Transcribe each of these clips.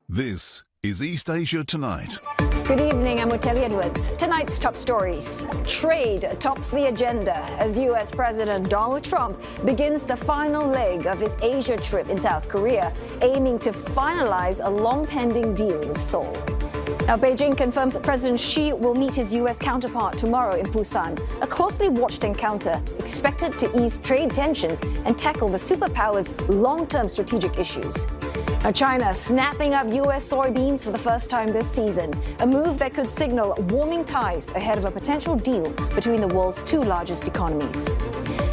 This is East Asia Tonight. Good evening, I'm Otelli Edwards. Tonight's top stories. Trade tops the agenda as U.S. President Donald Trump begins the final leg of his Asia trip in South Korea, aiming to finalize a long-pending deal with Seoul. Now, Beijing confirms that President Xi will meet his U.S. counterpart tomorrow in Busan, a closely watched encounter expected to ease trade tensions and tackle the superpower's long-term strategic issues. Now, China snapping up U.S. soybeans for the first time this season, a move that could signal warming ties ahead of a potential deal between the world's two largest economies.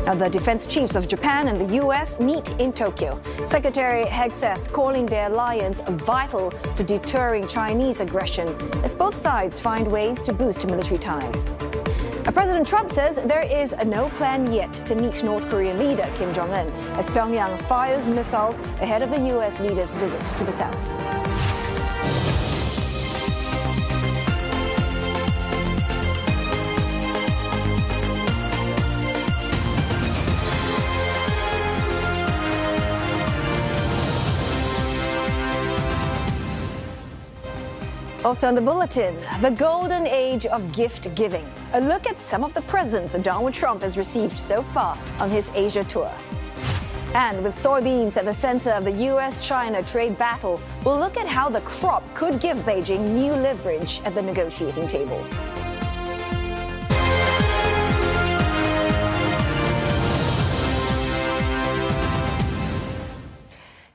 Now, the defense chiefs of Japan and the U.S. meet in Tokyo. Secretary Hegseth calling their alliance vital to deterring Chinese aggression as both sides find ways to boost military ties. Now, President Trump says there is no plan yet to meet North Korean leader Kim Jong-un as Pyongyang fires missiles ahead of the U.S. leader's visit to the south. Also on the bulletin, the golden age of gift giving. A look at some of the presents Donald Trump has received so far on his Asia tour. And with soybeans at the center of the U.S.-China trade battle, we'll look at how the crop could give Beijing new leverage at the negotiating table.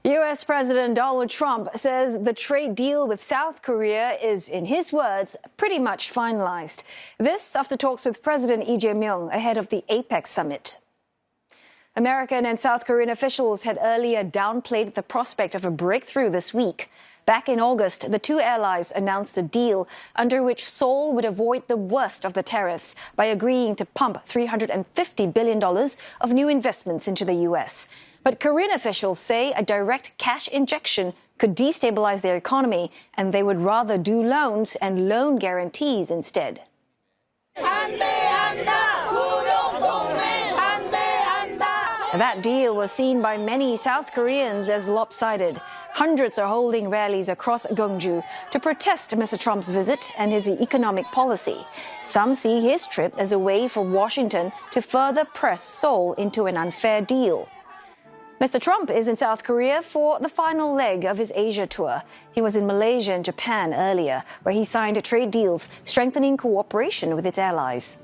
U.S. President Donald Trump says the trade deal with South Korea is, in his words, pretty much finalized. This after talks with President Xi Jinping ahead of the APEC summit. American and South Korean officials had earlier downplayed the prospect of a breakthrough this week. Back in August, the two allies announced a deal under which Seoul would avoid the worst of the tariffs by agreeing to pump $350 billion of new investments into the U.S. But Korean officials say a direct cash injection could destabilize their economy, and they would rather do loans and loan guarantees instead. That deal was seen by many South Koreans as lopsided. Hundreds are holding rallies across Gwangju to protest Mr. Trump's visit and his economic policy. Some see his trip as a way for Washington to further press Seoul into an unfair deal. Mr. Trump is in South Korea for the final leg of his Asia tour. He was in Malaysia and Japan earlier, where he signed trade deals strengthening cooperation with its allies.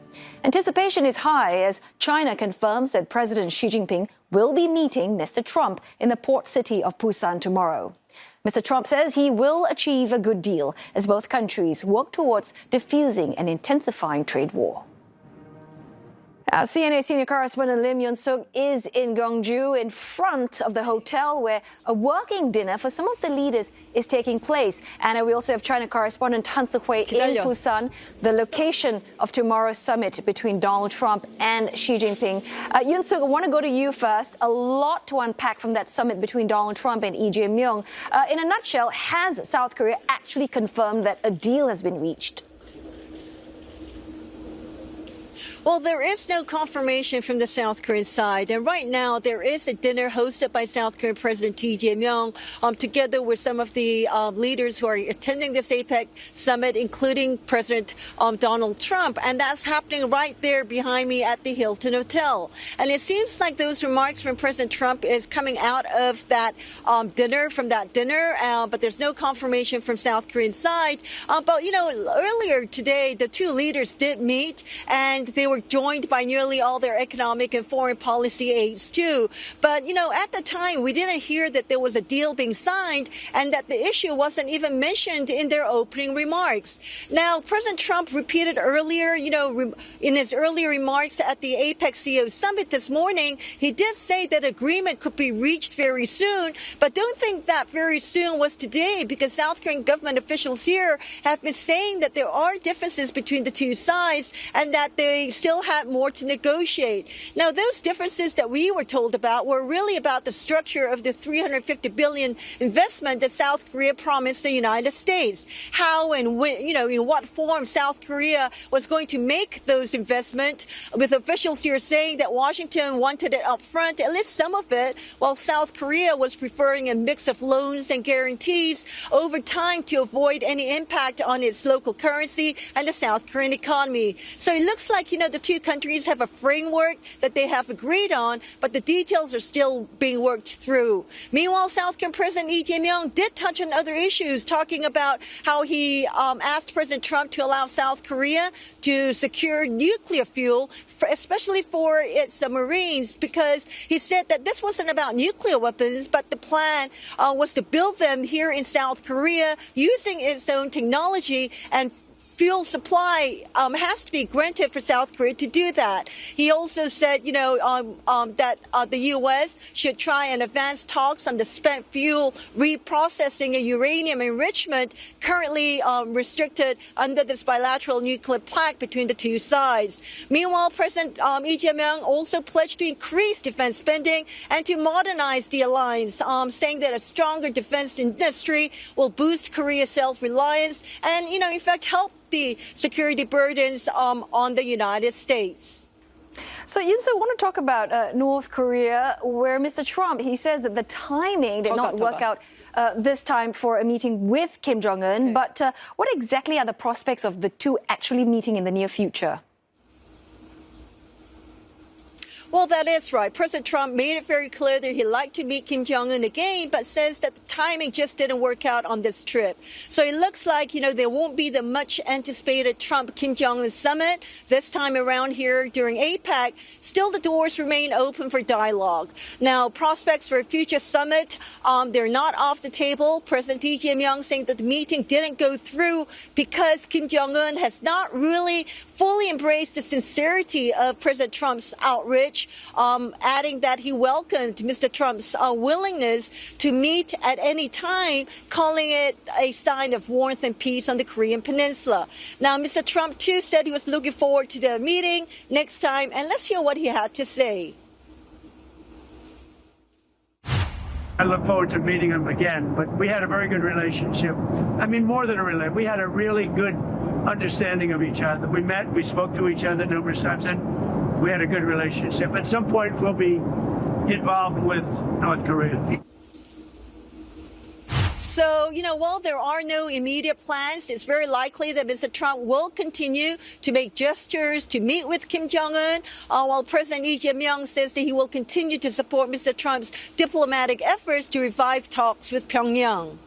Anticipation is high as China confirms that President Xi Jinping will be meeting Mr. Trump in the port city of Busan tomorrow. Mr. Trump says he will achieve a good deal as both countries work towards diffusing and intensifying trade war. CNA senior correspondent Lim Yun-suk is in Gwangju in front of the hotel where a working dinner for some of the leaders is taking place. And we also have China correspondent Han Suk-hui in Busan, the location of tomorrow's summit between Donald Trump and Xi Jinping. Yun-suk, I want to go to you first. A lot to unpack from that summit between Donald Trump and Lee Jae-myung. In a nutshell, has South Korea actually confirmed that a deal has been reached? Well, there is no confirmation from the South Korean side. And right now, there is a dinner hosted by South Korean President Lee Jae-myung together with some of the leaders who are attending this APEC summit, including President Donald Trump. And that's happening right there behind me at the Hilton Hotel. And it seems like those remarks from President Trump is coming out of that dinner, but there's no confirmation from South Korean side. But, you know, earlier today, the two leaders did meet, and they were joined by nearly all their economic and foreign policy aides, too. But, you know, at the time, we didn't hear that there was a deal being signed and that the issue wasn't even mentioned in their opening remarks. Now, President Trump repeated earlier, you know, in his earlier remarks at the APEC CEO summit this morning, he did say that agreement could be reached very soon. But don't think that very soon was today, because South Korean government officials here have been saying that there are differences between the two sides and that they still had more to negotiate. Now, those differences that we were told about were really about the structure of the $350 billion investment that South Korea promised the United States. How and when, in what form South Korea was going to make those investments, with officials here saying that Washington wanted it up front, at least some of it, while South Korea was preferring a mix of loans and guarantees over time to avoid any impact on its local currency and the South Korean economy. So it looks like, the two countries have a framework that they have agreed on, but the details are still being worked through. Meanwhile, South Korean President Lee Jae-myung did touch on other issues, talking about how he asked President Trump to allow South Korea to secure nuclear fuel, especially for its submarines, because he said that this wasn't about nuclear weapons, but the plan was to build them here in South Korea using its own technology, and fuel supply has to be granted for South Korea to do that. He also said, that the U.S. should try and advance talks on the spent fuel reprocessing and uranium enrichment currently restricted under this bilateral nuclear pact between the two sides. Meanwhile, President Lee Jae-myung also pledged to increase defense spending and to modernize the alliance, saying that a stronger defense industry will boost Korea's self-reliance and, in fact, help the security burdens on the United States. So you also want to talk about North Korea, where Mr. Trump, he says that the timing did not work out this time for a meeting with Kim Jong-un. Okay. But what exactly are the prospects of the two actually meeting in the near future? Well, that is right. President Trump made it very clear that he'd like to meet Kim Jong-un again, but says that the timing just didn't work out on this trip. So it looks like, there won't be the much anticipated Trump-Kim Jong-un summit this time around here during APEC. Still, the doors remain open for dialogue. Now, prospects for a future summit, they're not off the table. President Lee Jae-myung saying that the meeting didn't go through because Kim Jong-un has not really fully embraced the sincerity of President Trump's outreach. Adding that he welcomed Mr. Trump's willingness to meet at any time, calling it a sign of warmth and peace on the Korean Peninsula. Now, Mr. Trump, too, said he was looking forward to the meeting next time, and let's hear what he had to say. I look forward to meeting him again, but we had a very good relationship. I mean, more than a relationship. We had a really good understanding of each other. We met, we spoke to each other numerous times, and we had a good relationship. At some point, we'll be involved with North Korea. So, while there are no immediate plans, it's very likely that Mr. Trump will continue to make gestures to meet with Kim Jong-un, while President Lee Jae-myung says that he will continue to support Mr. Trump's diplomatic efforts to revive talks with Pyongyang.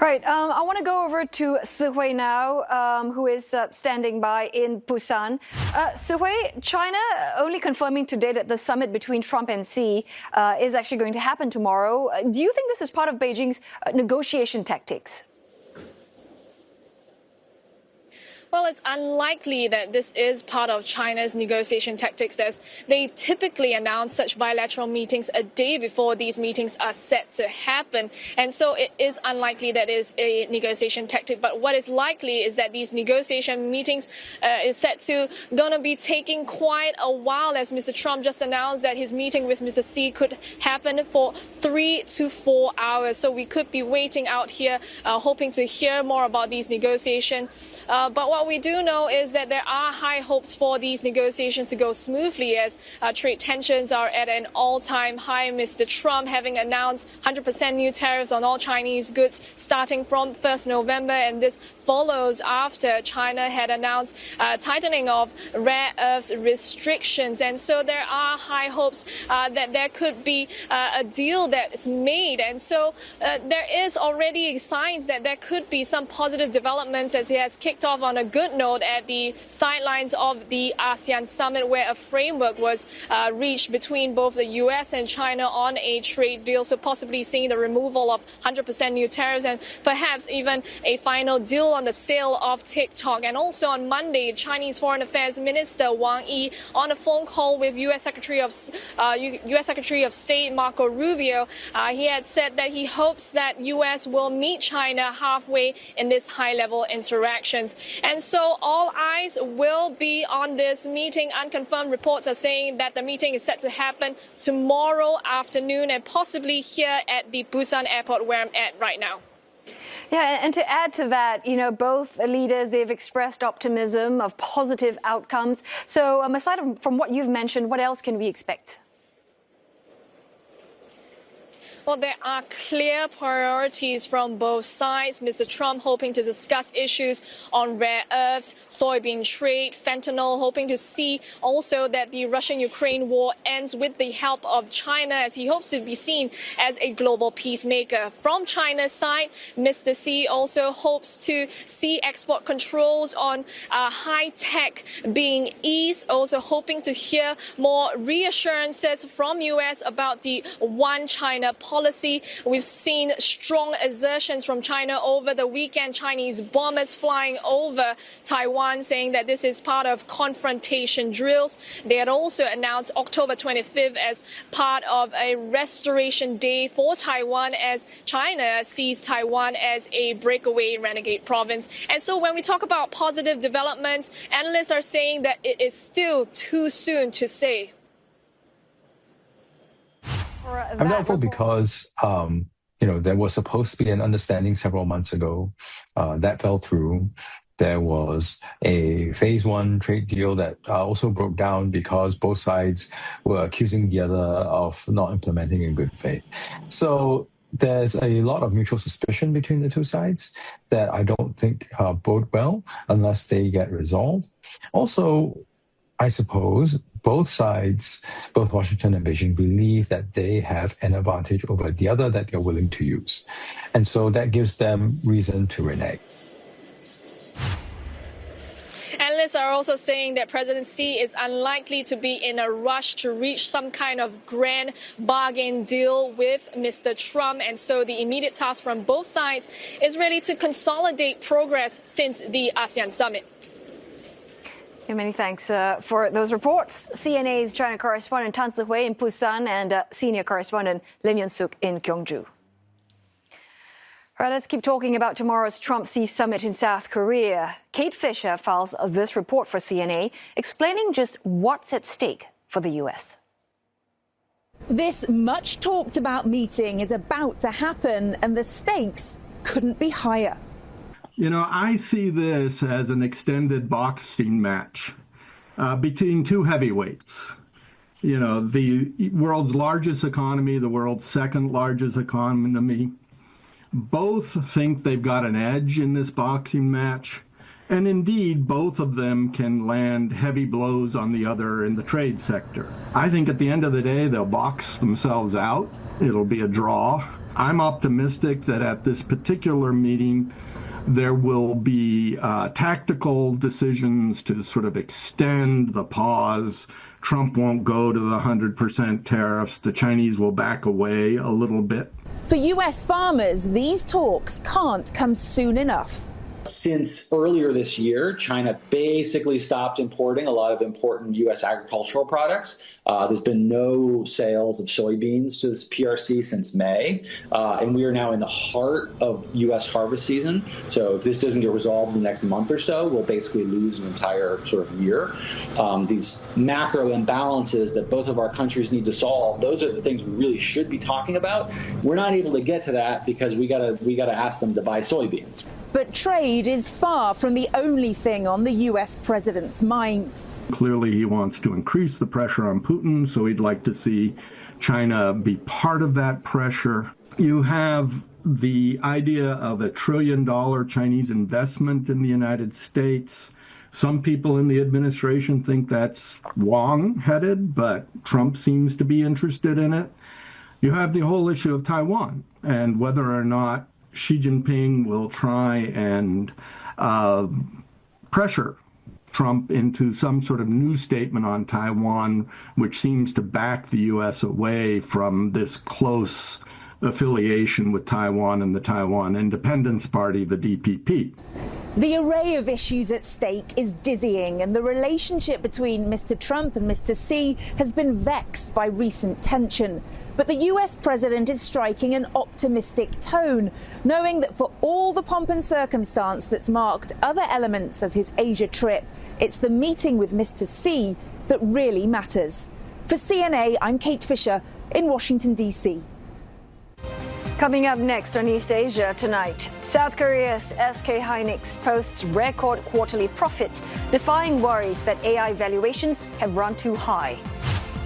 Right. I want to go over to Si-hui now, who is standing by in Busan. Si-hui, China only confirming today that the summit between Trump and Xi is actually going to happen tomorrow. Do you think this is part of Beijing's negotiation tactics? Well, it's unlikely that this is part of China's negotiation tactics, as they typically announce such bilateral meetings a day before these meetings are set to happen. And so it is unlikely that it is a negotiation tactic. But what is likely is that these negotiation meetings is set to going to be taking quite a while, as Mr. Trump just announced that his meeting with Mr. Xi could happen for 3 to 4 hours. So we could be waiting out here, hoping to hear more about these negotiations. But what we do know is that there are high hopes for these negotiations to go smoothly, as trade tensions are at an all-time high. Mr. Trump having announced 100% new tariffs on all Chinese goods starting from 1st November, and this follows after China had announced tightening of rare earths restrictions. And so there are high hopes that there could be a deal that is made. And so there is already signs that there could be some positive developments, as it has kicked off on a good note at the sidelines of the ASEAN summit, where a framework was reached between both the U.S. and China on a trade deal, so possibly seeing the removal of 100% new tariffs and perhaps even a final deal on the sale of TikTok. And also on Monday, Chinese Foreign Affairs Minister Wang Yi, on a phone call with U.S. Secretary of State Marco Rubio, he had said that he hopes that U.S. will meet China halfway in these high-level interactions. And And so all eyes will be on this meeting. Unconfirmed reports are saying that the meeting is set to happen tomorrow afternoon and possibly here at the Busan airport where I'm at right now. Yeah, and to add to that, both leaders, they've expressed optimism of positive outcomes. So aside from what you've mentioned, what else can we expect? Well, there are clear priorities from both sides. Mr. Trump hoping to discuss issues on rare earths, soybean trade, fentanyl, hoping to see also that the Russian-Ukraine war ends with the help of China, as he hopes to be seen as a global peacemaker. From China's side, Mr. Xi also hopes to see export controls on high tech being eased, also hoping to hear more reassurances from U.S. about the one China policy. We've seen strong assertions from China over the weekend, Chinese bombers flying over Taiwan, saying that this is part of confrontation drills. They had also announced October 25th as part of a restoration day for Taiwan, as China sees Taiwan as a breakaway renegade province. And so when we talk about positive developments, analysts are saying that it is still too soon to say. I'm doubtful because, there was supposed to be an understanding several months ago that fell through. There was a phase one trade deal that also broke down because both sides were accusing the other of not implementing in good faith. So there's a lot of mutual suspicion between the two sides that I don't think bode well unless they get resolved. Also, I suppose both sides, both Washington and Beijing, believe that they have an advantage over the other that they're willing to use. And so that gives them reason to renege. Analysts are also saying that President Xi is unlikely to be in a rush to reach some kind of grand bargain deal with Mr. Trump. And so the immediate task from both sides is really to consolidate progress since the ASEAN summit. Many thanks for those reports. CNA's China correspondent Tan Sihui in Busan and senior correspondent Lim Yun-suk in Gyeongju. All right, let's keep talking about tomorrow's Trump-Xi summit in South Korea. Kate Fisher files this report for CNA, explaining just what's at stake for the U.S. This much talked about meeting is about to happen, and the stakes couldn't be higher. I see this as an extended boxing match between two heavyweights. The world's largest economy, the world's second largest economy. Both think they've got an edge in this boxing match. And indeed, both of them can land heavy blows on the other in the trade sector. I think at the end of the day, they'll box themselves out. It'll be a draw. I'm optimistic that at this particular meeting, there will be tactical decisions to sort of extend the pause. Trump won't go to the 100% tariffs. The Chinese will back away a little bit. For U.S. farmers, these talks can't come soon enough. Since earlier this year, China basically stopped importing a lot of important U.S. agricultural products. There's been no sales of soybeans to this PRC since May, and we are now in the heart of U.S. harvest season. So if this doesn't get resolved in the next month or so, we'll basically lose an entire sort of year. These macro imbalances that both of our countries need to solve, those are the things we really should be talking about. We're not able to get to that because we gotta ask them to buy soybeans. But trade is far from the only thing on the U.S. president's mind. Clearly, he wants to increase the pressure on Putin, so he'd like to see China be part of that pressure. You have the idea of $1 trillion Chinese investment in the United States. Some people in the administration think that's wrong-headed, but Trump seems to be interested in it. You have the whole issue of Taiwan and whether or not Xi Jinping will try and pressure Trump into some sort of new statement on Taiwan, which seems to back the U.S. away from this close affiliation with Taiwan and the Taiwan Independence Party, the DPP. The array of issues at stake is dizzying, and the relationship between Mr. Trump and Mr. Xi has been vexed by recent tension. But the US president is striking an optimistic tone, knowing that for all the pomp and circumstance that's marked other elements of his Asia trip, it's the meeting with Mr. Xi that really matters. For CNA, I'm Kate Fisher in Washington, D.C. Coming up next on East Asia tonight, South Korea's SK Hynix posts record quarterly profit, defying worries that AI valuations have run too high.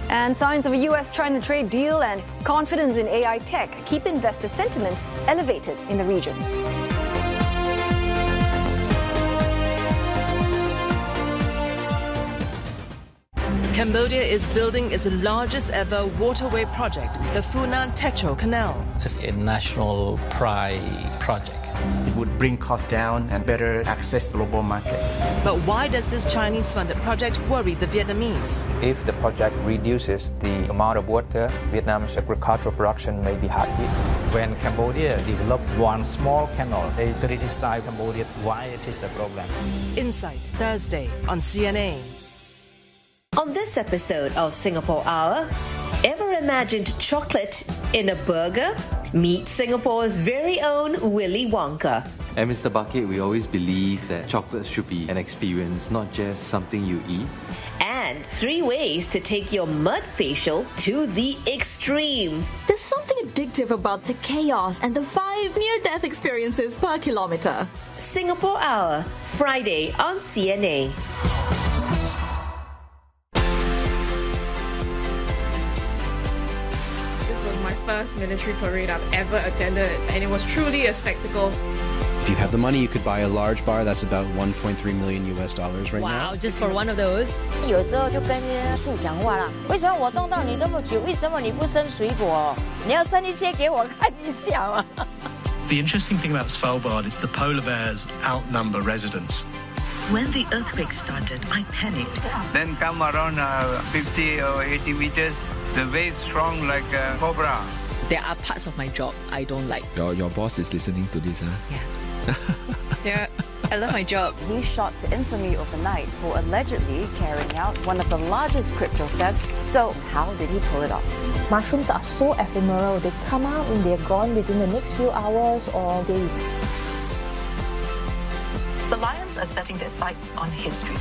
And signs of a US-China trade deal and confidence in AI tech keep investor sentiment elevated in the region. Cambodia is building its largest ever waterway project, the Funan-Techo Canal. It's a national pride project. It would bring costs down and better access global markets. But why does this Chinese-funded project worry the Vietnamese? If the project reduces the amount of water, Vietnam's agricultural production may be hard hit. When Cambodia developed one small canal, they criticized Cambodia why it is a problem. Insight, Thursday on CNA. On this episode of Singapore Hour, ever imagined chocolate in a burger? Meet Singapore's very own Willy Wonka. At Mr. Bucket, we always believe that chocolate should be an experience, not just something you eat. And 3 ways to take your mud facial to the extreme. There's something addictive about the chaos and the 5 near-death experiences per kilometre. Singapore Hour, Friday on CNA. My first military parade I've ever attended, and it was truly a spectacle. If you have the money, you could buy a large bar that's about $1.3 million right now. Wow, just for one of those. 有时候就跟这些树讲话啦，为什么我种到你这么久，为什么你不生水果？你要生一些给我看一下嘛。The interesting thing about Svalbard is the polar bears outnumber residents. When the earthquake started, I panicked. Then come around 50 or 80 meters, the wave strong like a cobra. There are parts of my job I don't like. Your boss is listening to this, huh? Yeah. I love my job. He shot to infamy overnight for allegedly carrying out one of the largest crypto thefts. So how did he pull it off? Mushrooms are so ephemeral. They come out and they're gone within the next few hours or days. The lions are setting their sights on history.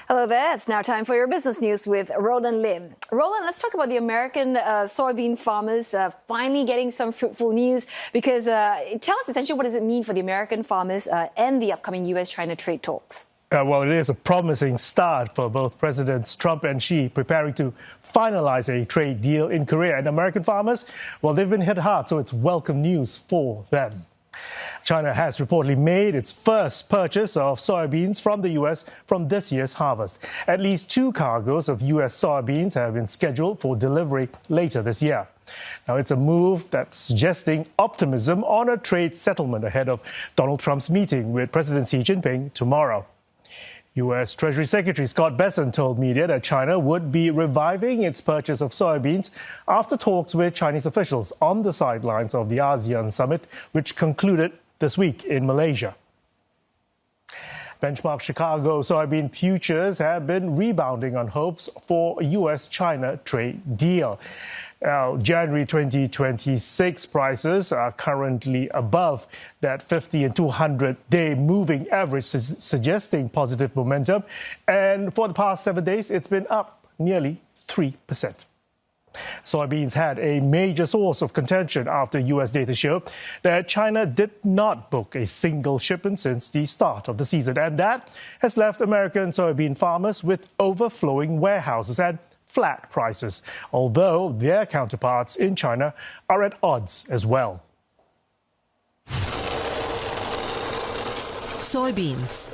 Hello there. It's now time for your business news with Roland Lim. Roland, let's talk about the American soybean farmers finally getting some fruitful news, because tell us essentially what does it mean for the American farmers and the upcoming US-China trade talks? Well, it is a promising start for both Presidents Trump and Xi preparing to finalize a trade deal in Korea. And American farmers, well, they've been hit hard, so it's welcome news for them. China has reportedly made its first purchase of soybeans from the U.S. from this year's harvest. At least 2 cargoes of U.S. soybeans have been scheduled for delivery later this year. Now, it's a move that's suggesting optimism on a trade settlement ahead of Donald Trump's meeting with President Xi Jinping tomorrow. U.S. Treasury Secretary Scott Bessent told media that China would be reviving its purchase of soybeans after talks with Chinese officials on the sidelines of the ASEAN summit, which concluded this week in Malaysia. Benchmark Chicago soybean futures have been rebounding on hopes for a U.S.-China trade deal. Now, January 2026 prices are currently above that 50 and 200-day moving average, suggesting positive momentum. And for the past 7 days, it's been up nearly 3%. Soybeans had a major source of contention after U.S. data showed that China did not book a single shipment since the start of the season. And that has left American soybean farmers with overflowing warehouses and flat prices, although their counterparts in China are at odds as well. Soybeans,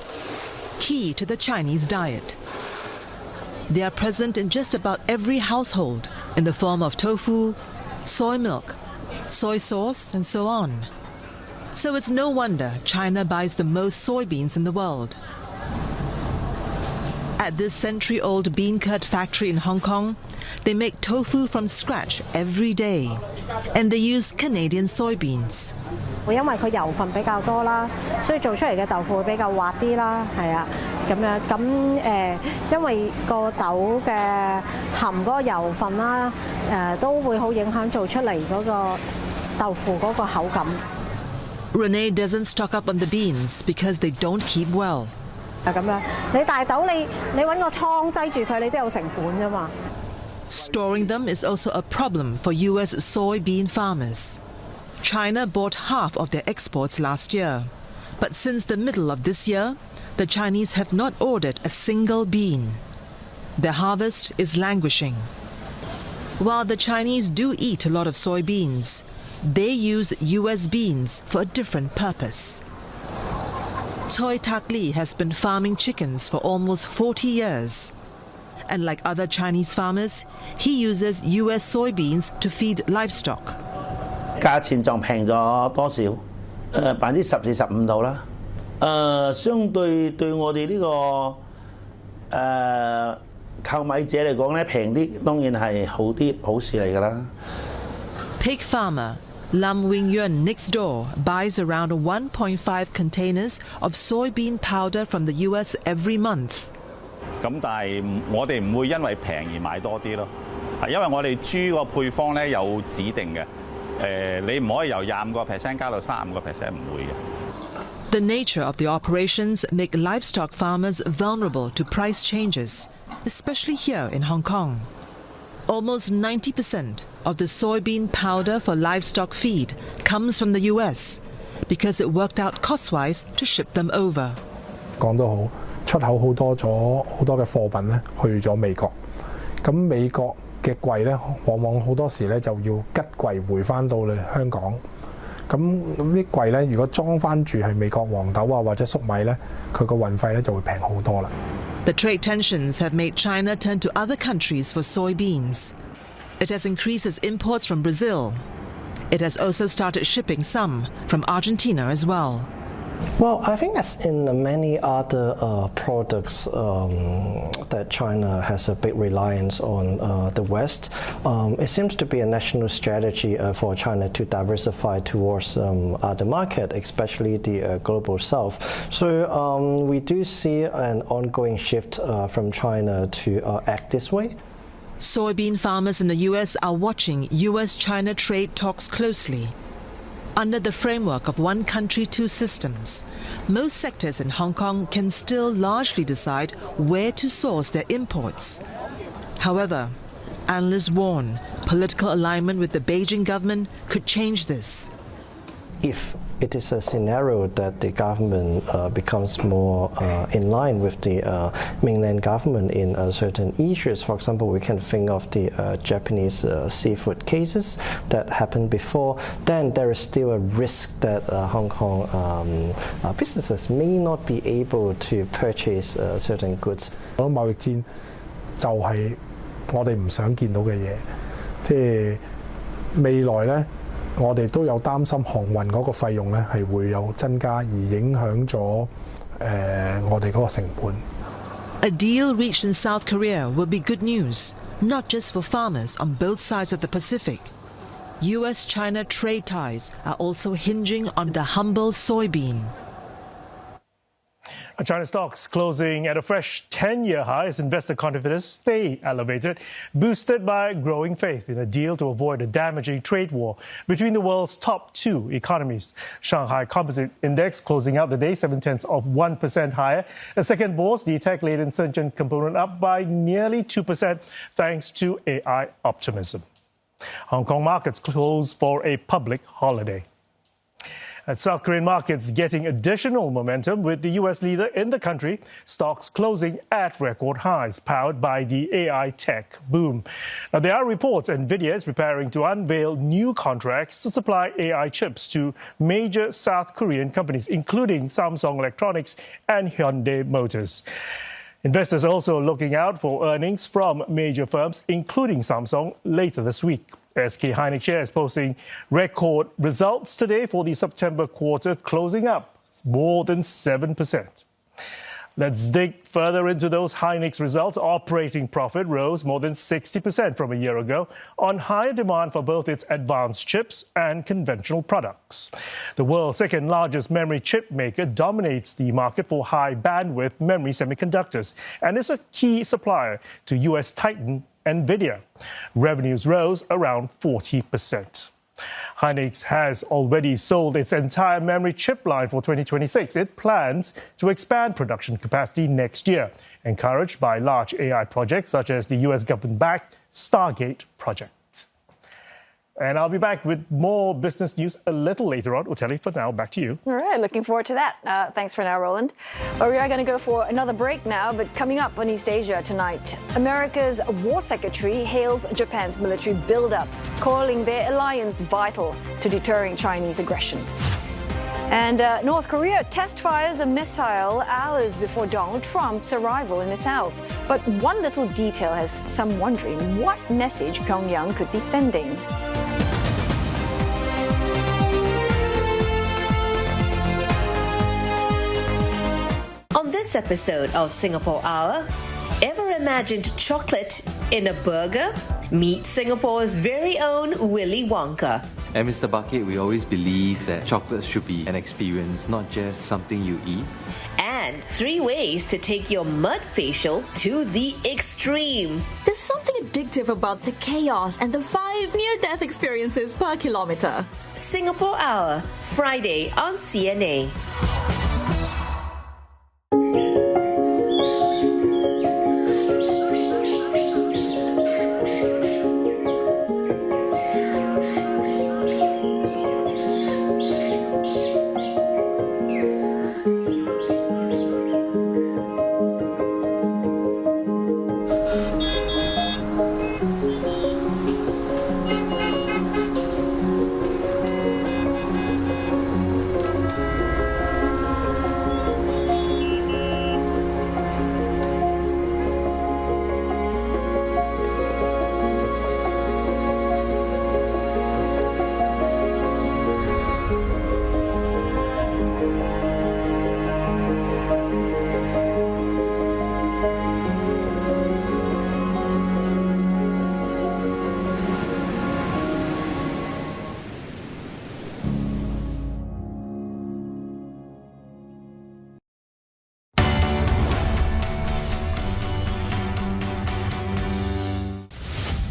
key to the Chinese diet. They are present in just about every household in the form of tofu, soy milk, soy sauce, and so on. So it's no wonder China buys the most soybeans in the world. At this century-old bean curd factory in Hong Kong, they make tofu from scratch every day, and they use Canadian soybeans. 因為佢油分比較多啦，所以做出嚟嘅豆腐會比較滑啲啦，係啊，咁樣咁因為個豆嘅含嗰個油分啦，都會好影響做出嚟嗰個豆腐嗰個口感。Renee doesn't stock up on the beans because they don't keep well. 咁樣，你大豆你揾個倉擠住佢，你都有成本㗎嘛。Storing them is also a problem for U.S. soybean farmers. China bought half of their exports last year, but since the middle of this year, the Chinese have not ordered a single bean. Their harvest is languishing. While the Chinese do eat a lot of soybeans, they use U.S. beans for a different purpose. Choi Tak Lee has been farming chickens for almost 40 years. And like other Chinese farmers, he uses U.S. soybeans to feed livestock. 價錢仲平咗多少？10%至15%度啦。相對對我哋呢個購買者嚟講咧，平啲當然係好啲，好事嚟㗎啦。Pig farmer Lam Wing Yuen next door buys around 1.5 containers of soybean powder from the U.S. every month. 咁但係我哋唔會因為平而買多啲咯，係因為我哋豬個配方咧有指定嘅。 你唔可以由25%加到35%，唔會嘅。The nature of the operations make livestock farmers vulnerable to price changes, especially here in Hong Kong. Almost 90% of the soybean powder for livestock feed comes from the US because it worked out cost-wise to ship them over. 講得好，出口好多嘅貨品咧去咗美國，咁美國 嘅櫃咧，往往好多時咧就要吉櫃回翻到嚟香港。咁啲櫃咧，如果裝翻住係美國黃豆啊或者粟米咧，佢個運費咧就會平好多啦。The trade tensions have made China turn to other countries for soybeans. It has increased its imports from Brazil. It has also started shipping some from Argentina as well. Well, I think as in many other products that China has a big reliance on the West, it seems to be a national strategy for China to diversify towards other markets, especially the global South. So we do see an ongoing shift from China to act this way. Soybean farmers in the U.S. are watching U.S.-China trade talks closely. Under the framework of one country, two systems, most sectors in Hong Kong can still largely decide where to source their imports. However, analysts warn political alignment with the Beijing government could change this. If it is a scenario that the government becomes more in line with the mainland government in certain issues. For example, we can think of the Japanese seafood cases that happened before. Then there is still a risk that Hong Kong businesses may not be able to purchase certain goods. 我諗貿易戰就係我哋唔想見到嘅嘢，即係未來咧。 我哋都有擔心航運嗰個費用咧係會有增加，而影響咗我哋嗰個成本。A deal reached in South Korea will be good news, not just for farmers on both sides of the Pacific. U.S.-China trade ties are also hinging on the humble soybean. China stocks closing at a fresh 10-year high as investor confidence stay elevated, boosted by growing faith in a deal to avoid a damaging trade war between the world's top two economies. Shanghai Composite Index closing out the day 0.7% higher. The second bourse, the tech-laden Shenzhen component, up by nearly 2% thanks to AI optimism. Hong Kong markets closed for a public holiday. And South Korean markets getting additional momentum with the U.S. leader in the country, stocks closing at record highs, powered by the AI tech boom. Now, there are reports NVIDIA is preparing to unveil new contracts to supply AI chips to major South Korean companies, including Samsung Electronics and Hyundai Motors. Investors are also looking out for earnings from major firms, including Samsung, later this week. SK Hynix shares posting record results today for the September quarter, closing up more than 7%. Let's dig further into those Hynix results. Operating profit rose more than 60% from a year ago on higher demand for both its advanced chips and conventional products. The world's second largest memory chip maker dominates the market for high bandwidth memory semiconductors and is a key supplier to US titan NVIDIA. Revenues rose around 40%. Hynix has already sold its entire memory chip line for 2026. It plans to expand production capacity next year, encouraged by large AI projects such as the US government-backed Stargate project. And I'll be back with more business news a little later on. Uteli, for now, back to you. All right, looking forward to that. Thanks for now, Roland. Well, we are going to go for another break now, but coming up on East Asia tonight, America's War Secretary hails Japan's military buildup, calling their alliance vital to deterring Chinese aggression. And North Korea test fires a missile hours before Donald Trump's arrival in the South. But one little detail has some wondering what message Pyongyang could be sending. On this episode of Singapore Hour, ever imagined chocolate in a burger? Meet Singapore's very own Willy Wonka. And Mr. Bucket, we always believe that chocolate should be an experience, not just something you eat. And 3 ways to take your mud facial to the extreme. There's something addictive about the chaos and the 5 near-death experiences per kilometer. Singapore Hour, Friday on CNA.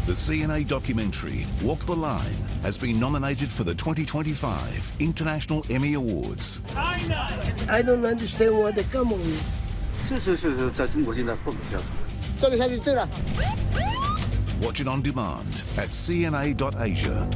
The CNA documentary, Walk the Line, has been nominated for the 2025 International Emmy Awards. I don't understand why they come on me. 是，在中国现在不能这样子。这里下去对了。 Watch it on demand at cna.asia.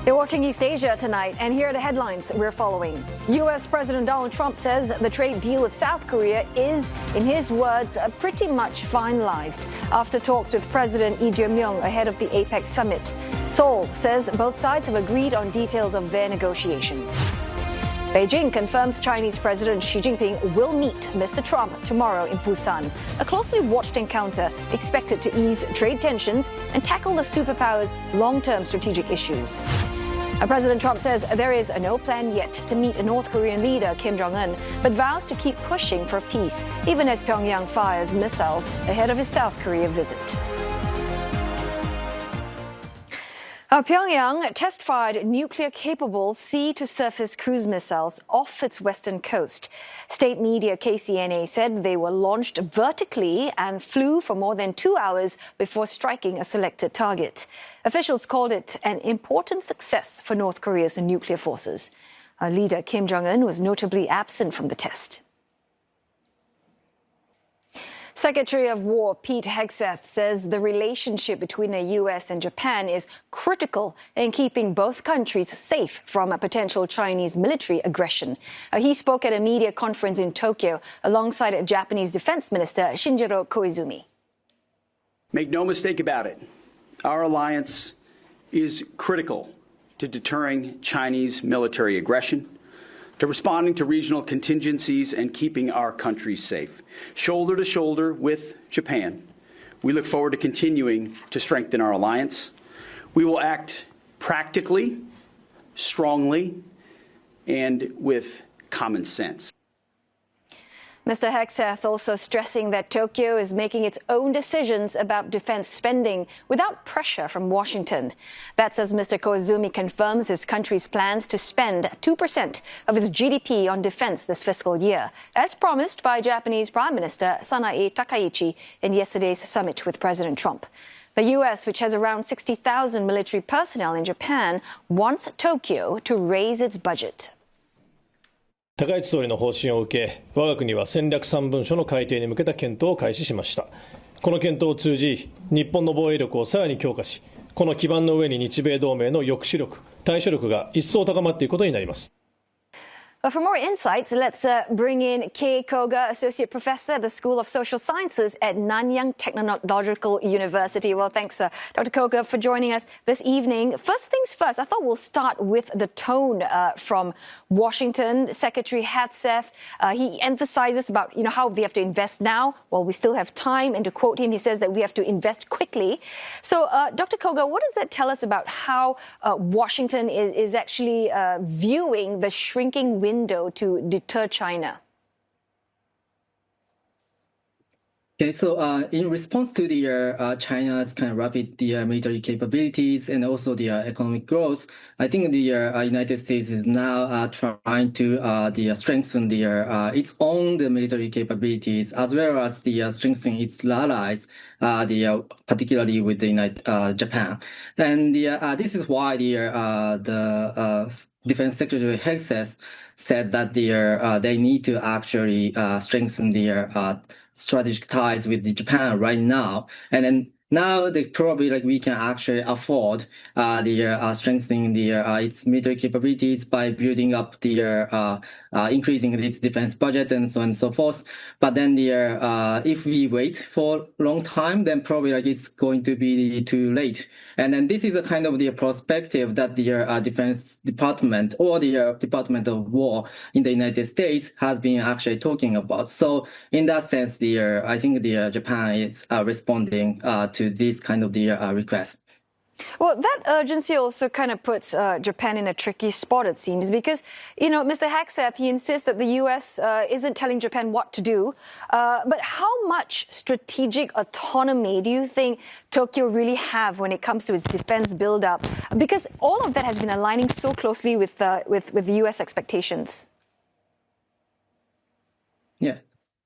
You're watching East Asia tonight, and here are the headlines we're following. U.S. President Donald Trump says the trade deal with South Korea is, in his words, pretty much finalized after talks with President Xi Jinping ahead of the APEC summit. Seoul says both sides have agreed on details of their negotiations. Beijing confirms Chinese President Xi Jinping will meet Mr. Trump tomorrow in Busan, a closely watched encounter expected to ease trade tensions and tackle the superpowers' long-term strategic issues. President Trump says there is no plan yet to meet North Korean leader Kim Jong-un, but vows to keep pushing for peace, even as Pyongyang fires missiles ahead of his South Korea visit. Pyongyang test-fired nuclear-capable sea-to-surface cruise missiles off its western coast. State media KCNA said they were launched vertically and flew for more than 2 hours before striking a selected target. Officials called it an important success for North Korea's nuclear forces. Leader Kim Jong-un was notably absent from the test. Secretary of War Pete Hegseth says the relationship between the U.S. and Japan is critical in keeping both countries safe from a potential Chinese military aggression. He spoke at a media conference in Tokyo alongside Japanese Defense Minister Shinjiro Koizumi. Make no mistake about it, our alliance is critical to deterring Chinese military aggression. to responding to regional contingencies and keeping our country safe. Shoulder to shoulder with Japan, we look forward to continuing to strengthen our alliance. We will act practically, strongly, and with common sense. Mr. Hegseth also stressing that Tokyo is making its own decisions about defense spending without pressure from Washington. That's as Mr. Koizumi confirms his country's plans to spend 2% of its GDP on defense this fiscal year, as promised by Japanese Prime Minister Sanae Takaichi in yesterday's summit with President Trump. The U.S., which has around 60,000 military personnel in Japan, wants Tokyo to raise its budget. 高市総理の方針を受け、我が国は戦略3文書の改定に向けた検討を開始しました。この検討を通じ、日本の防衛力をさらに強化し、この基盤の上に日米同盟の抑止力、対処力が一層高まっていくことになります。For more insights, let's bring in Kei Koga, Associate Professor at the School of Social Sciences at Nanyang Technological University. Well, thanks, Dr. Koga, for joining us this evening. First things first, I thought we'll start with the tone from Washington. Secretary Hegseth, he emphasizes about, how we have to invest now while we still have time. And to quote him, he says that we have to invest quickly. So, Dr. Koga, what does that tell us about how Washington is actually viewing the shrinking window to deter China? Okay, so in response to the China's kind of rapid military capabilities and also the economic growth, I think the United States is now trying to strengthen its own military capabilities as well as strengthen its allies, particularly with the Japan. And this is why the Defense Secretary Hegseth said that they need to actually strengthen their strategic ties with Japan right now. And then now they probably we can actually afford strengthening its military capabilities by building up increasing its defense budget and so on and so forth. But then if we wait for a long time, then probably it's going to be too late. And then this is a kind of the perspective that the Defense Department or the Department of War in the United States has been actually talking about. So in that sense, I think Japan is responding to this kind of request. Well, that urgency also kind of puts Japan in a tricky spot, it seems, because, Mr. Hegseth, he insists that the U.S. Isn't telling Japan what to do. But how much strategic autonomy do you think Tokyo really have when it comes to its defense buildup? Because all of that has been aligning so closely with the U.S. expectations. Yeah.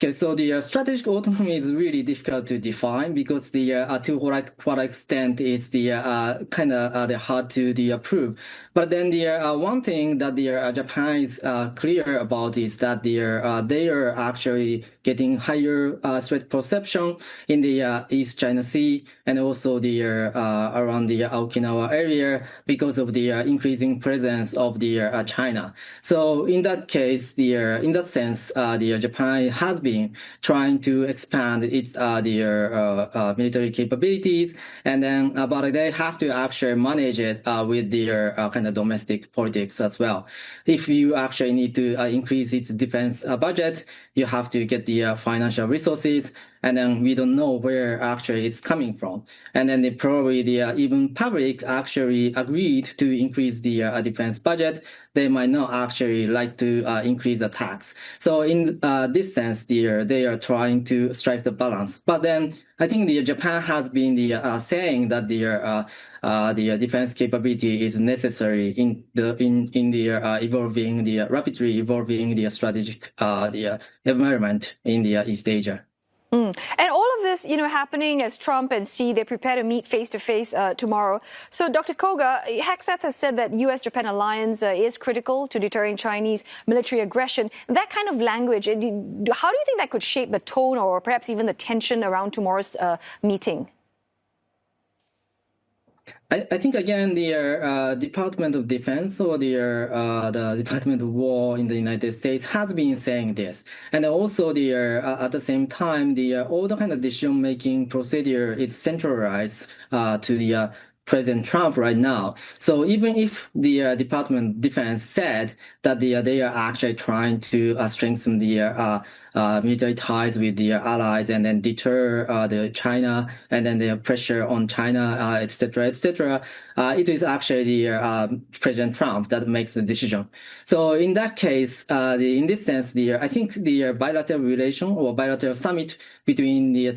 Okay, so the strategic autonomy is really difficult to define because to what extent is kind of hard to approve. But then one thing that Japan is clear about is that they are actually getting higher threat perception in the East China Sea and also around the Okinawa area because of the increasing presence of China. So in that case, in that sense, Japan has been trying to expand its military capabilities, and then but they have to actually manage it with their kind of domestic politics as well. If you actually need to increase its defense budget, you have to get the financial resources, and then we don't know where actually it's coming from. And then even public actually agreed to increase the defense budget. They might not actually like to increase the tax. So in this sense, they are trying to strike the balance. But then I think Japan has been saying that the defense capability is necessary in the rapidly evolving strategic environment in East Asia. And all of this, happening as Trump and Xi, they prepare to meet face-to-face tomorrow. So, Dr. Koga, Hegseth has said that U.S.-Japan alliance is critical to deterring Chinese military aggression. That kind of language, how do you think that could shape the tone or perhaps even the tension around tomorrow's meeting? I think, again, the Department of Defense or the Department of War in the United States has been saying this. And also at the same time, all the kind of decision-making procedure is centralized to President Trump right now. So even if the Department of Defense said that they are actually trying to strengthen the military ties with their allies and then deter the China and then the pressure on China, etc., etc., it is actually the President Trump that makes the decision. So in that case, in this sense, I think the bilateral relation or bilateral summit between the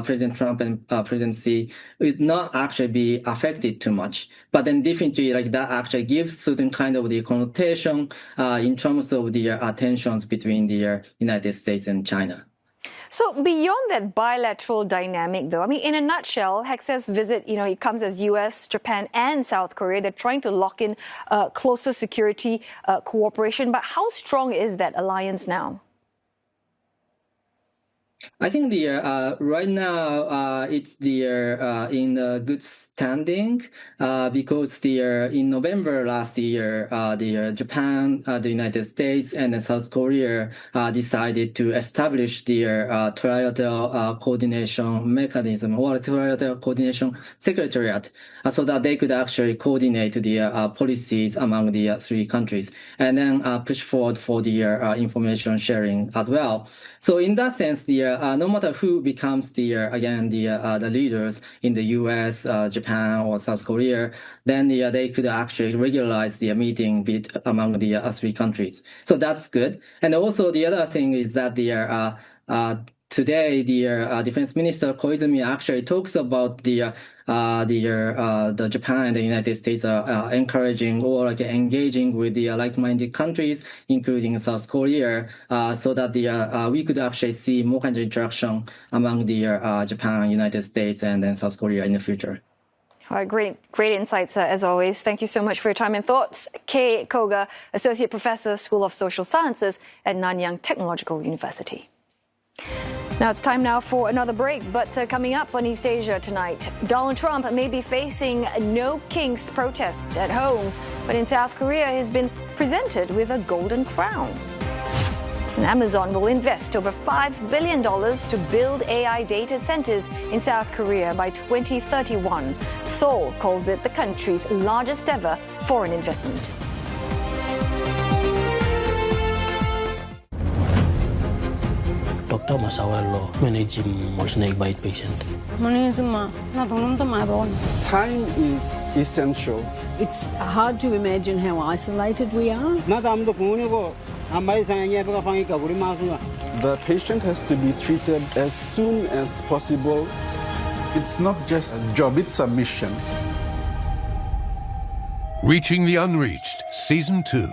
President Trump and President Xi would not actually be affected too much. But then definitely like that actually gives certain kind of the connotation in terms of the tensions between the United States and China. So beyond that bilateral dynamic, though, I mean, in a nutshell, Hex's visit, it comes as U.S., Japan, and South Korea. They're trying to lock in closer security cooperation. But how strong is that alliance now? I think right now it's in a good standing because in November last year, Japan, the United States, and South Korea decided to establish their trilateral coordination mechanism or trilateral coordination secretariat so that they could actually coordinate the policies among the three countries and then push forward for the information sharing as well. So in that sense, no matter who becomes the leaders in the U.S., Japan, or South Korea, then they could actually regularize the meeting among the three countries. So that's good. And also the other thing is that today, the Defense Minister Koizumi actually talks about the Japan and the United States are encouraging or engaging with the like-minded countries, including South Korea, so that we could actually see more kind of interaction among the Japan, United States, and then South Korea in the future. All right, great insights as always. Thank you so much for your time and thoughts. Kei Koga, Associate Professor, School of Social Sciences at Nanyang Technological University. Now it's time now for another break, but coming up on East Asia tonight, Donald Trump may be facing no kings protests at home, but in South Korea he's been presented with a golden crown. And Amazon will invest over $5 billion to build AI data centers in South Korea by 2031. Seoul calls it the country's largest ever foreign investment. Dokter masalah lo manage more snake bite patient. Time is essential. It's hard to imagine how isolated we are. The patient has to be treated as soon as possible. It's not just a job, it's a mission. Reaching the Unreached, Season 2,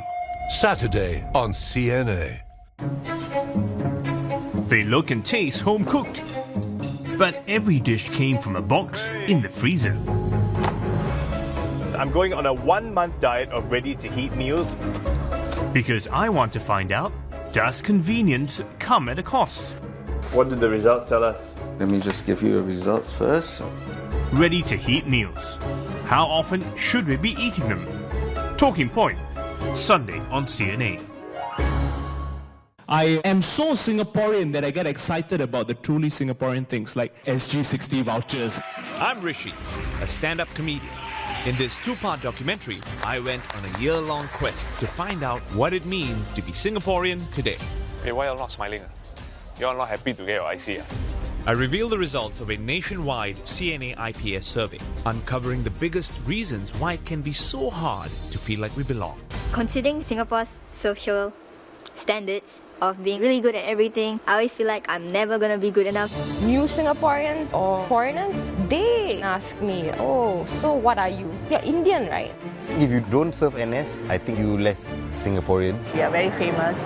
Saturday on CNA. They look and taste home-cooked, but every dish came from a box in the freezer. I'm going on a 1-month diet of ready-to-heat meals. Because I want to find out, does convenience come at a cost? What did the results tell us? Let me just give you the results first. Ready-to-heat meals. How often should we be eating them? Talking Point, Sunday on CNA. I am so Singaporean that I get excited about the truly Singaporean things like SG60 vouchers. I'm Rishi, a stand-up comedian. In this 2-part documentary, I went on a year-long quest to find out what it means to be Singaporean today. Hey, why you're not smiling? You're not happy to get your IC? I revealed the results of a nationwide CNA IPS survey, uncovering the biggest reasons why it can be so hard to feel like we belong. Considering Singapore's social standards of being really good at everything, I always feel like I'm never gonna be good enough. New Singaporeans or foreigners, they ask me, oh, so what are you? You're Indian, right? If you don't serve NS, I think you're less Singaporean. We are very famous,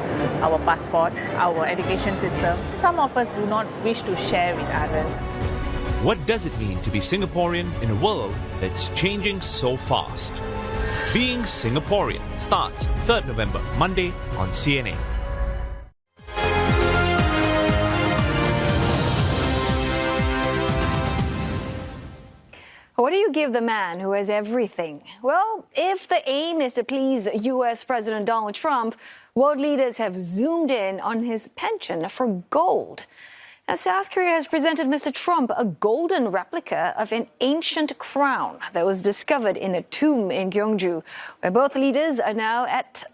our passport, our education system. Some of us do not wish to share with others. What does it mean to be Singaporean in a world that's changing so fast? Being Singaporean starts 3rd November, Monday on CNA. What do you give the man who has everything? Well, if the aim is to please U.S. President Donald Trump, world leaders have zoomed in on his penchant for gold. Now, South Korea has presented Mr. Trump a golden replica of an ancient crown that was discovered in a tomb in Gyeongju, where both leaders are now at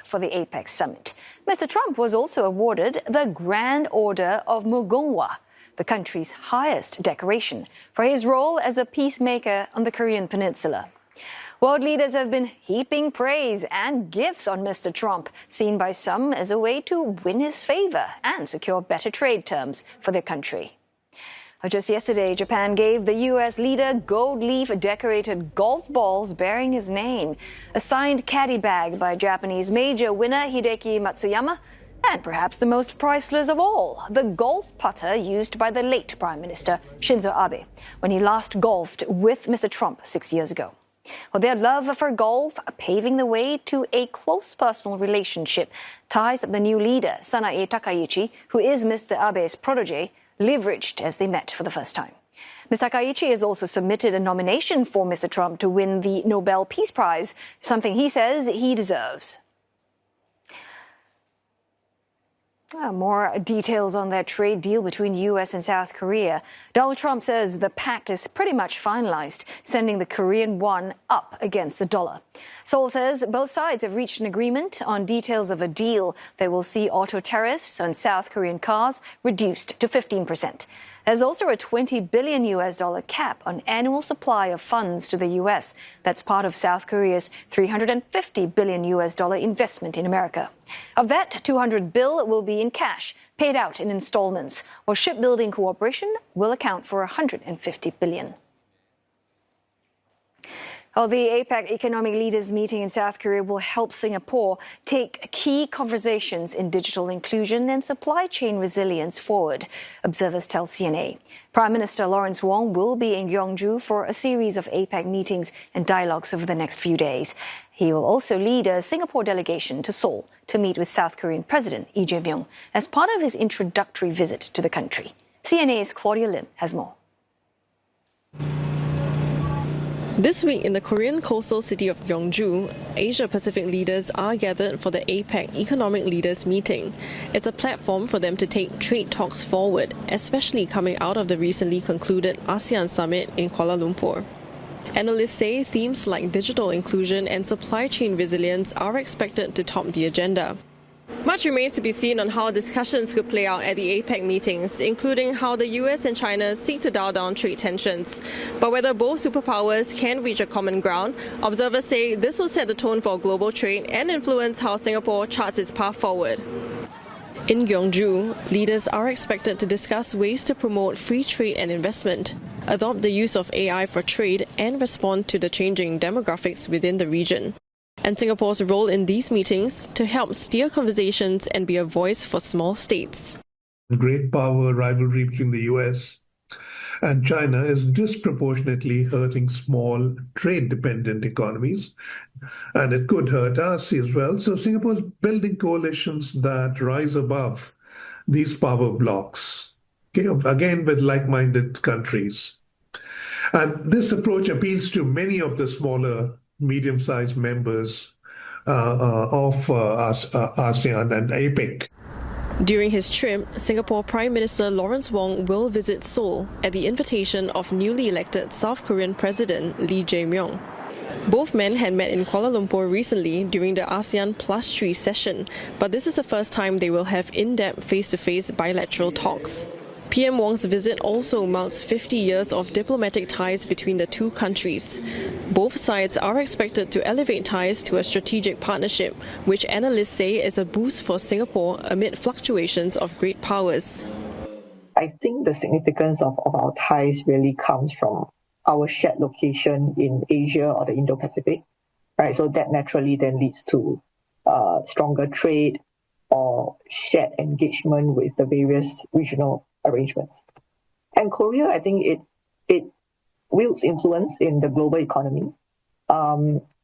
for the APEC summit. Mr. Trump was also awarded the Grand Order of Mugunghwa, the country's highest decoration, for his role as a peacemaker on the Korean peninsula. World leaders have been heaping praise and gifts on Mr. Trump, seen by some as a way to win his favor and secure better trade terms for their country. Just yesterday, Japan gave the U.S. leader gold leaf decorated golf balls bearing his name, a signed caddy bag by Japanese major winner Hideki Matsuyama, and perhaps the most priceless of all, the golf putter used by the late Prime Minister Shinzo Abe when he last golfed with Mr. Trump 6 years ago. Well, their love for golf paving the way to a close personal relationship ties the new leader, Sanae Takaichi, who is Mr. Abe's protege, leveraged as they met for the first time. Ms. Takaichi has also submitted a nomination for Mr. Trump to win the Nobel Peace Prize, something he says he deserves. More details on that trade deal between U.S. and South Korea. Donald Trump says the pact is pretty much finalized, sending the Korean won up against the dollar. Seoul says both sides have reached an agreement on details of a deal that will see auto tariffs on South Korean cars reduced to 15%. There's also a $20 billion cap on annual supply of funds to the U.S. That's part of South Korea's $350 billion investment in America. Of that, $200 billion will be in cash, paid out in installments, while shipbuilding cooperation will account for $150 billion. The APEC economic leaders meeting in South Korea will help Singapore take key conversations in digital inclusion and supply chain resilience forward, observers tell CNA. Prime Minister Lawrence Wong will be in Gyeongju for a series of APEC meetings and dialogues over the next few days. He will also lead a Singapore delegation to Seoul to meet with South Korean President Xi Jinping as part of his introductory visit to the country. CNA's Claudia Lim has more. This week in the Korean coastal city of Gyeongju, Asia-Pacific leaders are gathered for the APEC Economic Leaders Meeting. It's a platform for them to take trade talks forward, especially coming out of the recently concluded ASEAN summit in Kuala Lumpur. Analysts say themes like digital inclusion and supply chain resilience are expected to top the agenda. Much remains to be seen on how discussions could play out at the APEC meetings, including how the US and China seek to dial down trade tensions. But whether both superpowers can reach a common ground, observers say this will set the tone for global trade and influence how Singapore charts its path forward. In Gyeongju, leaders are expected to discuss ways to promote free trade and investment, adopt the use of AI for trade, and respond to the changing demographics within the region. And Singapore's role in these meetings to help steer conversations and be a voice for small states. Great power rivalry between the US and China is disproportionately hurting small trade-dependent economies, and it could hurt us as well. So Singapore is building coalitions that rise above these power blocks, again with like-minded countries. And this approach appeals to many of the smaller medium-sized members of ASEAN and APEC. During his trip, Singapore Prime Minister Lawrence Wong will visit Seoul at the invitation of newly elected South Korean President Lee Jae-myung. Both men had met in Kuala Lumpur recently during the ASEAN +3 session, but this is the first time they will have in-depth face-to-face bilateral talks. PM Wong's visit also marks 50 years of diplomatic ties between the two countries. Both sides are expected to elevate ties to a strategic partnership, which analysts say is a boost for Singapore amid fluctuations of great powers. I think the significance of our ties really comes from our shared location in Asia or the Indo-Pacific, right? So that naturally then leads to stronger trade or shared engagement with the various regional arrangements. And Korea, I think it wields influence in the global economy.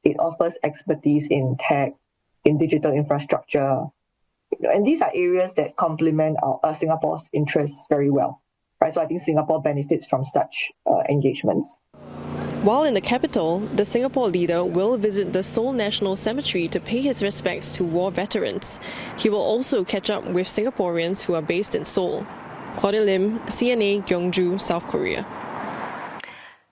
It offers expertise in tech, in digital infrastructure, and these are areas that complement Singapore's interests very well. Right? So I think Singapore benefits from such engagements. While in the capital, the Singapore leader will visit the Seoul National Cemetery to pay his respects to war veterans. He will also catch up with Singaporeans who are based in Seoul. Claudia Lim, CNA, Gyeongju, South Korea.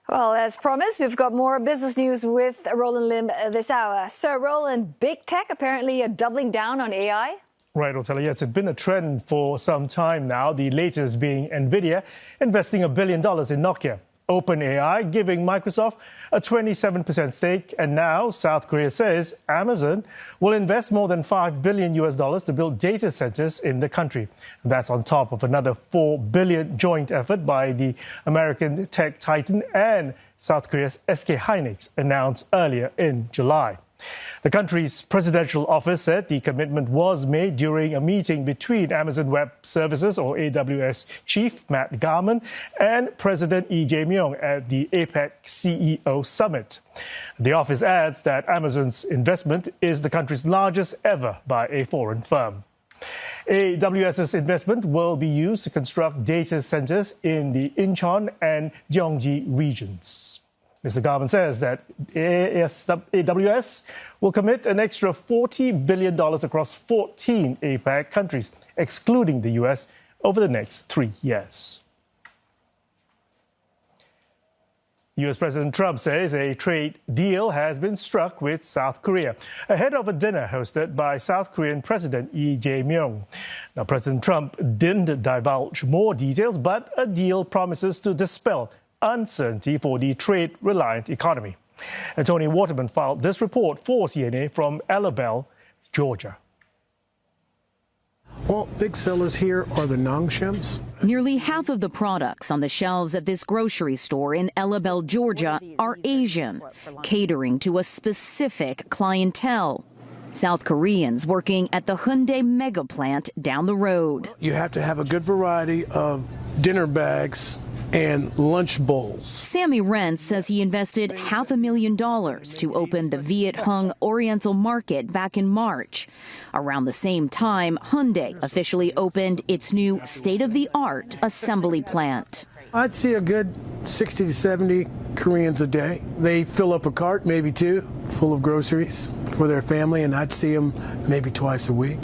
Well, as promised, we've got more business news with Roland Lim this hour. So, Roland, big tech apparently doubling down on AI? Right, Otella. Yes, it's been a trend for some time now. The latest being NVIDIA investing $1 billion in Nokia. OpenAI giving Microsoft a 27% stake. And now South Korea says Amazon will invest more than $5 billion to build data centers in the country. And that's on top of another $4 billion joint effort by the American tech titan and South Korea's SK Hynix announced earlier in July. The country's presidential office said the commitment was made during a meeting between Amazon Web Services, or AWS chief Matt Garman, and President Lee Jae-myung at the APEC CEO Summit. The office adds that Amazon's investment is the country's largest ever by a foreign firm. AWS's investment will be used to construct data centers in the Incheon and Gyeonggi regions. Mr. Garman says that AWS will commit an extra $40 billion across 14 APEC countries, excluding the U.S., over the next 3 years. U.S. President Trump says a trade deal has been struck with South Korea ahead of a dinner hosted by South Korean President Lee Jae-myung. Now, President Trump didn't divulge more details, but a deal promises to dispel uncertainty for the trade-reliant economy. And Tony Waterman filed this report for CNA from Ellabelle, Georgia. Well, big sellers here are the nangshims. Nearly half of the products on the shelves at this grocery store in Ellabelle, Georgia, are Asian, catering to a specific clientele. South Koreans working at the Hyundai mega plant down the road. You have to have a good variety of dinner bags and lunch bowls. Sammy Rentz says he invested $500,000 to open the Viet Hung Oriental Market back in March. Around the same time, Hyundai officially opened its new state-of-the-art assembly plant. I'd see a good 60 to 70 Koreans a day. They fill up a cart, maybe two, full of groceries for their family, and I'd see them maybe twice a week.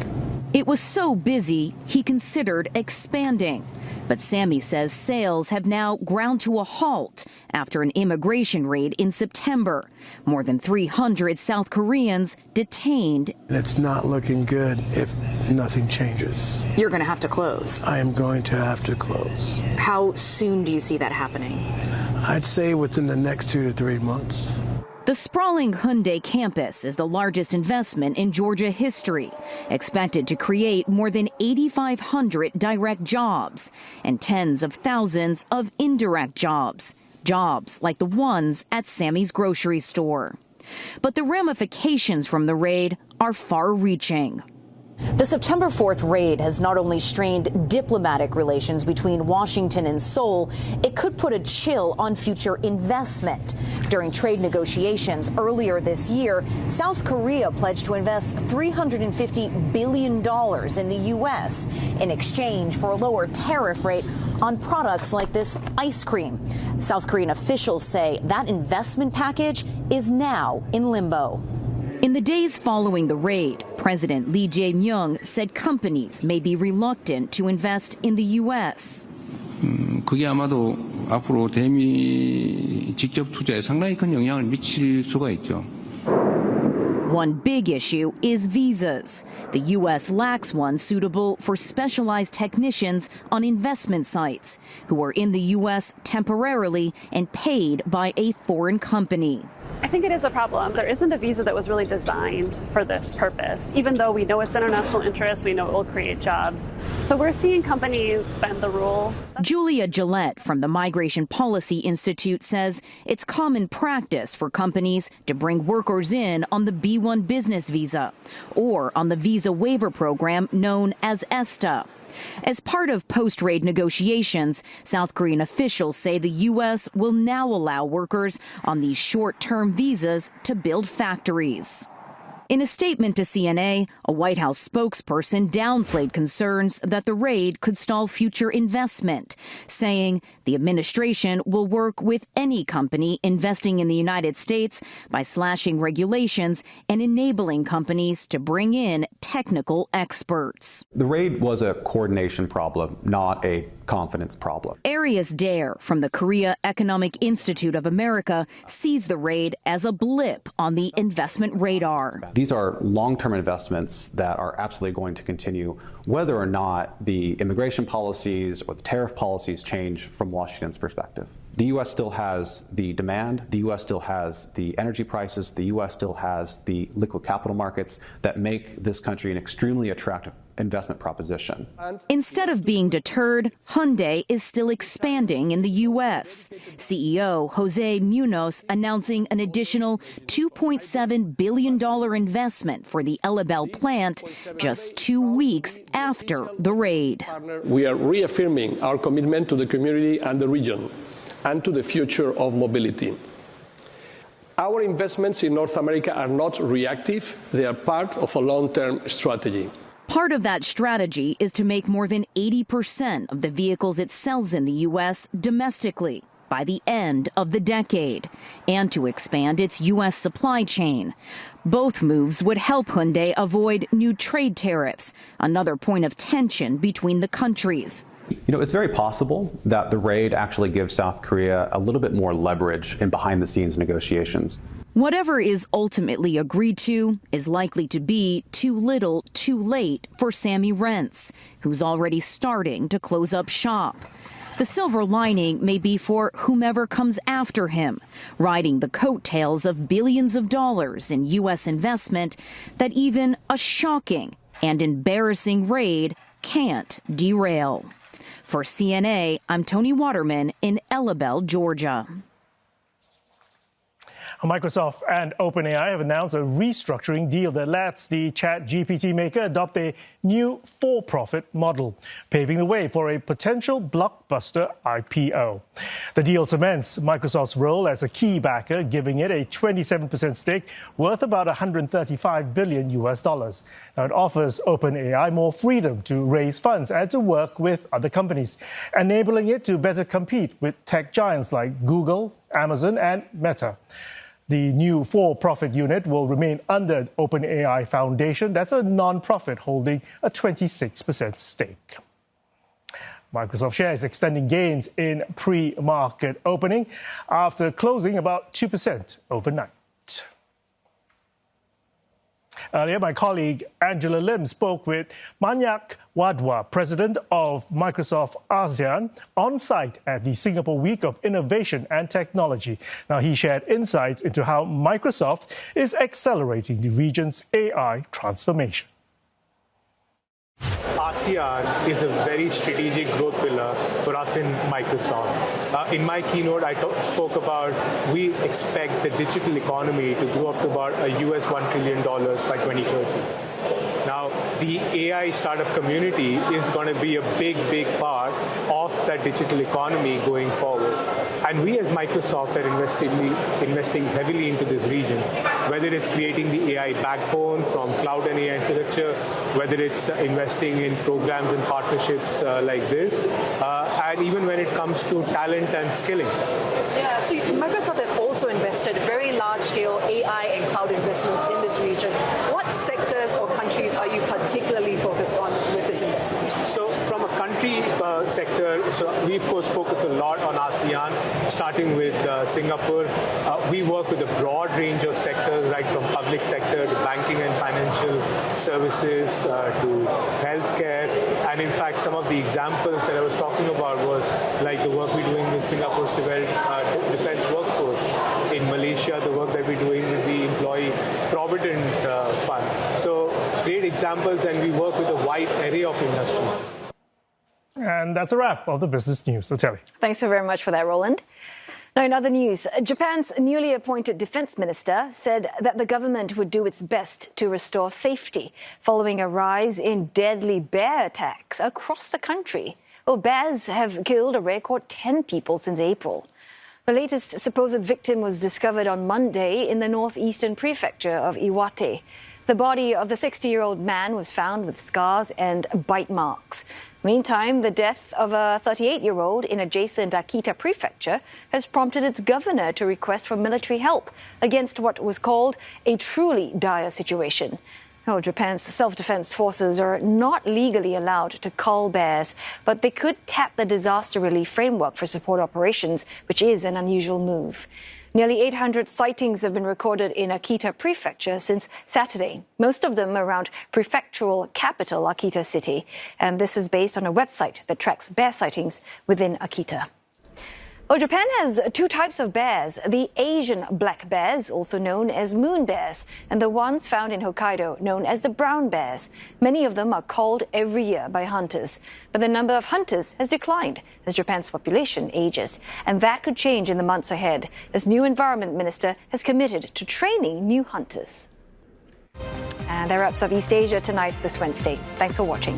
It was so busy, he considered expanding. But Sammy says sales have now ground to a halt after an immigration raid in September. More than 300 South Koreans detained. It's not looking good if nothing changes. You're going to have to close. I am going to have to close. How soon do you see that happening? I'd say within the next 2 to 3 months. The sprawling Hyundai campus is the largest investment in Georgia history, expected to create more than 8,500 direct jobs and tens of thousands of indirect jobs, jobs like the ones at Sammy's grocery store. But the ramifications from the raid are far-reaching. The September 4th raid has not only strained diplomatic relations between Washington and Seoul, it could put a chill on future investment. During trade negotiations earlier this year, South Korea pledged to invest $350 billion in the U.S. in exchange for a lower tariff rate on products like this ice cream. South Korean officials say that investment package is now in limbo. In the days following the raid, President Lee Jae-myung said companies may be reluctant to invest in the U.S. 그게 아마도 앞으로 대미 직접 투자에 상당히 큰 영향을 미칠 수가 있죠. One big issue is visas. The U.S. lacks one suitable for specialized technicians on investment sites who are in the U.S. temporarily and paid by a foreign company. I think it is a problem. There isn't a visa that was really designed for this purpose. Even though we know it's international interest, we know it will create jobs. So we're seeing companies bend the rules. Julia Gillette from the Migration Policy Institute says it's common practice for companies to bring workers in on the B-1 business visa or on the visa waiver program known as ESTA. As part of post-raid negotiations, South Korean officials say the U.S. will now allow workers on these short-term visas to build factories. In a statement to CNA, a White House spokesperson downplayed concerns that the raid could stall future investment, saying the administration will work with any company investing in the United States by slashing regulations and enabling companies to bring in technical experts. The raid was a coordination problem, not a confidence problem. Arias Dare from the Korea Economic Institute of America sees the raid as a blip on the investment radar. These are long-term investments that are absolutely going to continue, whether or not the immigration policies or the tariff policies change from Washington's perspective. The U.S. still has the demand, the U.S. still has the energy prices, the U.S. still has the liquid capital markets that make this country an extremely attractive investment proposition. Instead of being deterred, Hyundai is still expanding in the U.S. CEO Jose Munoz announcing an additional $2.7 billion investment for the Elabel plant just 2 weeks after the raid. We are reaffirming our commitment to the community and the region and to the future of mobility. Our investments in North America are not reactive. They are part of a long-term strategy. Part of that strategy is to make more than 80% of the vehicles it sells in the U.S. domestically by the end of the decade, and to expand its U.S. supply chain. Both moves would help Hyundai avoid new trade tariffs, another point of tension between the countries. You know, it's very possible that the raid actually gives South Korea a little bit more leverage in behind-the-scenes negotiations. Whatever is ultimately agreed to is likely to be too little, too late for Sammy Rentz, who's already starting to close up shop. The silver lining may be for whomever comes after him, riding the coattails of billions of dollars in U.S. investment that even a shocking and embarrassing raid can't derail. For CNA, I'm Tony Waterman in Elabel, Georgia. Microsoft and OpenAI have announced a restructuring deal that lets the ChatGPT maker adopt a new for-profit model, paving the way for a potential blockbuster IPO. The deal cements Microsoft's role as a key backer, giving it a 27% stake worth about $135 billion. Now, it offers OpenAI more freedom to raise funds and to work with other companies, enabling it to better compete with tech giants like Google, Amazon, and Meta. The new for-profit unit will remain under OpenAI Foundation. That's a non-profit holding a 26% stake. Microsoft shares extending gains in pre-market opening after closing about 2% overnight. Earlier, my colleague Angela Lim spoke with Manyak Wadhwa, president of Microsoft ASEAN, on site at the Singapore Week of Innovation and Technology. Now, he shared insights into how Microsoft is accelerating the region's AI transformation. ASEAN is a very strategic growth pillar for us in Microsoft. In my keynote, I spoke about we expect the digital economy to grow up to about US $1 trillion by 2030. Now, the AI startup community is going to be a big, big part of that digital economy going forward. And we as Microsoft are investing heavily into this region, whether it's creating the AI backbone from cloud and AI infrastructure, whether it's investing in programs and partnerships like this, and even when it comes to talent and skilling. Yeah, so Microsoft has also invested very large-scale AI and cloud investments in this region. What sectors or countries are you particularly focused on with this investment? So from a country sector, so we of course focus a lot on ASEAN, starting with Singapore. We work with a broad range of sectors, right from public sector to banking and financial services to healthcare. And in fact, some of the examples that I was talking about was like the work we're doing with Singapore Civil Defense Workforce. In Malaysia, the work that we're doing with the Employee Provident Fund. So great examples, and we work with a wide array of industries. And that's a wrap of the business news. So, Terry. Thanks so very much for that, Roland. Now, in other news, Japan's newly appointed defense minister said that the government would do its best to restore safety following a rise in deadly bear attacks across the country. Well, bears have killed a record 10 people since April. The latest supposed victim was discovered on Monday in the northeastern prefecture of Iwate. The body of the 60-year-old man was found with scars and bite marks. Meantime, the death of a 38-year-old in adjacent Akita prefecture has prompted its governor to request for military help against what was called a truly dire situation. Now, Japan's self-defense forces are not legally allowed to cull bears, but they could tap the disaster relief framework for support operations, which is an unusual move. Nearly 800 sightings have been recorded in Akita Prefecture since Saturday, most of them around prefectural capital Akita City. And this is based on a website that tracks bear sightings within Akita. Well, Japan has two types of bears, the Asian black bears, also known as moon bears, and the ones found in Hokkaido, known as the brown bears. Many of them are culled every year by hunters, but the number of hunters has declined as Japan's population ages. And that could change in the months ahead, as new Environment Minister has committed to training new hunters. And that wraps up East Asia Tonight this Wednesday. Thanks for watching.